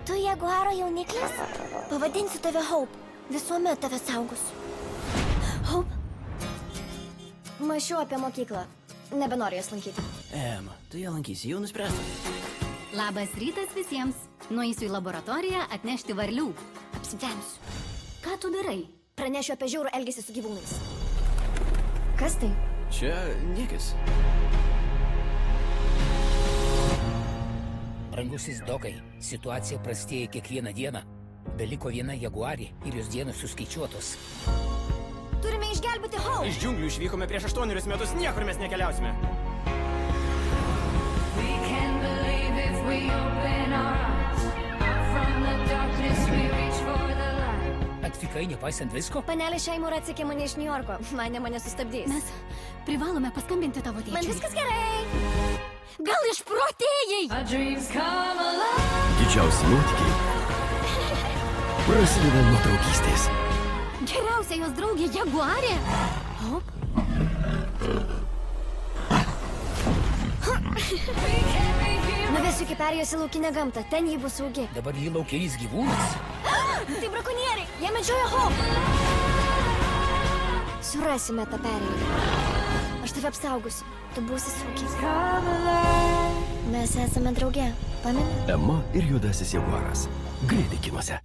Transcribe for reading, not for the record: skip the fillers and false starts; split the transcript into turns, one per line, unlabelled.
Tu jaguaro jauniklis? Pavadinsiu tave Hope. Visuomet tave saugosiu. Hope? Mąsčiau apie mokyklą. Nebenoriu jas lankyti.
Ema, tu ją lankysi, jau nuspręsta.
Labas rytas visiems. Nueisiu į laboratoriją atnešti varlių.
Apsivemsiu.
Ką tu darai?
Pranešiu apie žiaurų elgesį su gyvūnais. Kas tai?
Čia niekis.
Brangusis Dokai, situacija prastėja kiekvieną dieną. Beliko viena jaguarė ir jos dienos suskaičiuotos.
Turime išgelbėti Hope!
Iš džiunglių išvykome prieš 8 metus, niekur mes nekeliausime.
Atvykai nepaisant visko?
Panelė Šeimur atsekė mane iš New Yorko. Mane sustabdys.
Mes privalome paskambinti tavo tėčiui.
Man viskas gerai.
Gal išprotėjai?
Didžiausi nuotykiai prasideda nuo draugystės.
Geriausia jos draugė jaguarė. Hop.
Nuvesiu iki perėjos į laukinę gamtą. Ten ji bus saugi.
Dabar jį laukinis gyvūnas.
Tai brakonieriai. Jie medžioja Hope. Surasime tą perėją. Aš tave apsaugosiu. Tu būsi saugi. Mes esame drauge. Pameni?
Ema ir juodasis jaguaras. Greitai kinuose.